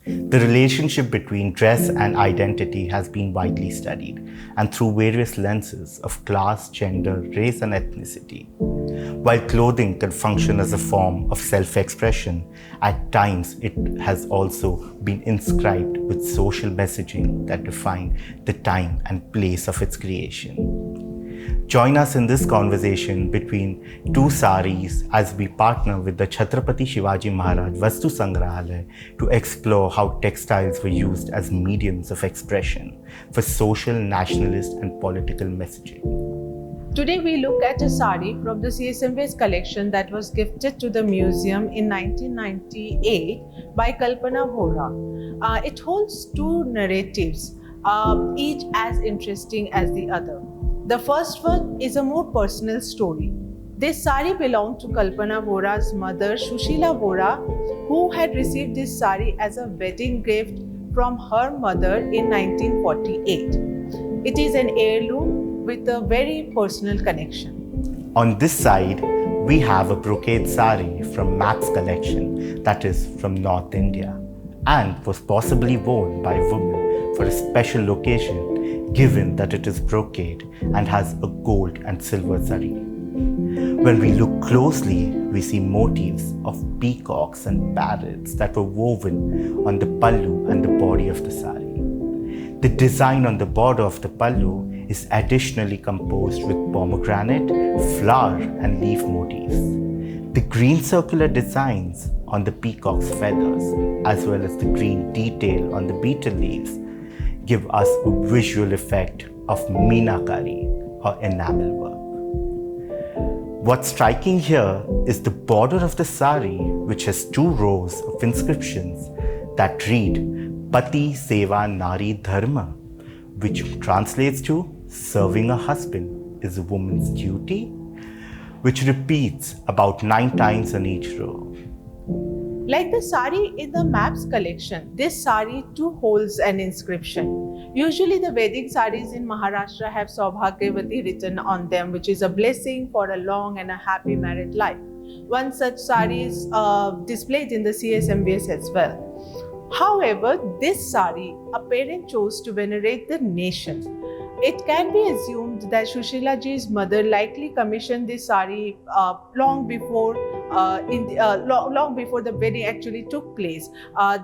The relationship between dress and identity has been widely studied, and through various lenses of class, gender, race, and ethnicity. While clothing can function as a form of self-expression, at times it has also been inscribed with social messaging that define the time and place of its creation. Join us in this conversation between two saris as we partner with the Chhatrapati Shivaji Maharaj Vastu Sangrahalaya to explore how textiles were used as mediums of expression for social, nationalist, and political messaging. Today we look at a sari from the CSMVS collection that was gifted to the museum in 1998 by Kalpana Vora. It holds two narratives, each as interesting as the other. The first one is a more personal story. This sari belonged to Kalpana Vora's mother, Shushila Vora, who had received this sari as a wedding gift from her mother in 1948. It is an heirloom with a very personal connection. On this side, we have a brocade sari from Matt's collection that is from North India and was possibly worn by women for a special occasion, given that it is brocade and has a gold and silver zari. When we look closely, we see motifs of peacocks and parrots that were woven on the pallu and the body of the sari. The design on the border of the pallu is additionally composed with pomegranate, flower and leaf motifs. The green circular designs on the peacock's feathers, as well as the green detail on the beetle leaves, give us a visual effect of meenakari or enamel work. What's striking here is the border of the sari, which has two rows of inscriptions that read Pati Seva Nari Dharma, which translates to serving a husband is a woman's duty, which repeats about 9 times on each row. Like the sari in the Maps collection, this sari too holds an inscription. Usually the wedding saris in Maharashtra have Saubhagyavati written on them, which is a blessing for a long and a happy married life. One such sari is displayed in the CSMVS as well. However, this sari, a parent chose to venerate the nation. It can be assumed that Shushilaji's mother likely commissioned this sari long before the wedding actually took place.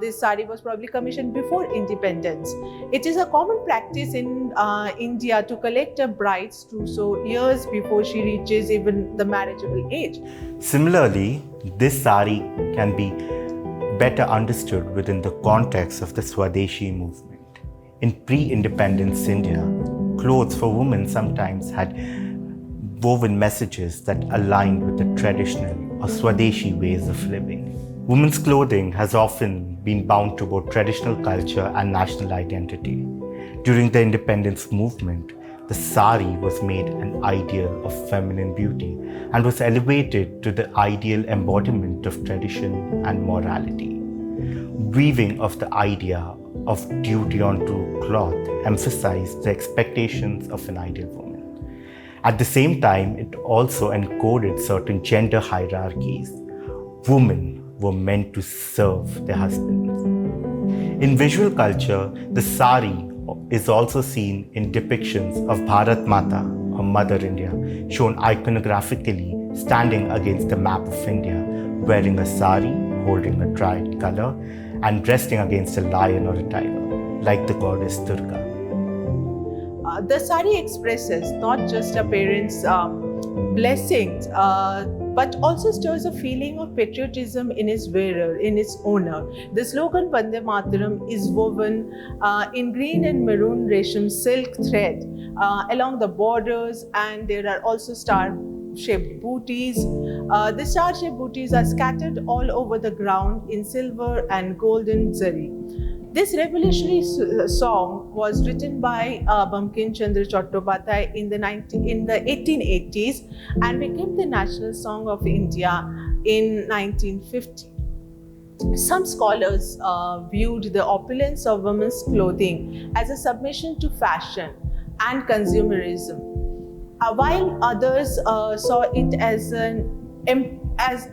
This sari was probably commissioned before independence. It is a common practice in India to collect a bride's trousseau years before she reaches even the marriageable age. Similarly, this sari can be better understood within the context of the Swadeshi movement. In pre-independence India, clothes for women sometimes had woven messages that aligned with the traditional or Swadeshi ways of living. Women's clothing has often been bound to both traditional culture and national identity. During the independence movement, the sari was made an ideal of feminine beauty and was elevated to the ideal embodiment of tradition and morality. Weaving of the idea of duty onto cloth emphasized the expectations of an ideal woman. At the same time, it also encoded certain gender hierarchies. Women were meant to serve their husbands. In visual culture, the sari is also seen in depictions of Bharat Mata, or Mother India, shown iconographically standing against the map of India, wearing a sari, holding a tricolor, and resting against a lion or a tiger, like the goddess Durga. The sari expresses not just a parent's blessings, but also stirs a feeling of patriotism in its wearer, in its owner. The slogan Vande Mataram is woven in green and maroon resham silk thread along the borders, and there are also star-shaped booties. The star-shaped booties are scattered all over the ground in silver and golden zari. This revolutionary song was written by Bankim Chandra Chhatrapati in the 1880s and became the national song of India in 1950. Some scholars viewed the opulence of women's clothing as a submission to fashion and consumerism, while others saw it as an as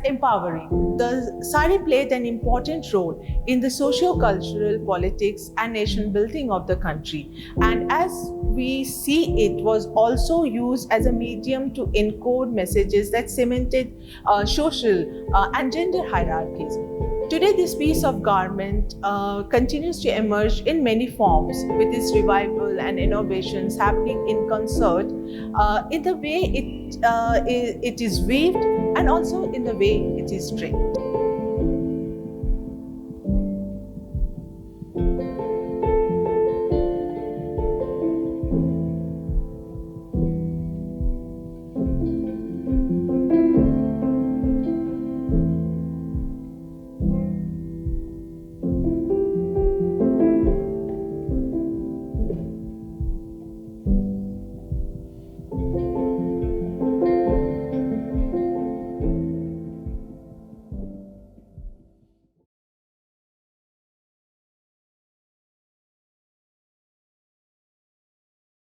empowering. The sari played an important role in the socio-cultural politics and nation building of the country. And as we see, it was also used as a medium to encode messages that cemented social and gender hierarchies. Today, this piece of garment continues to emerge in many forms, with its revival and innovations happening in concert in the way it is weaved and also in the way it is draped.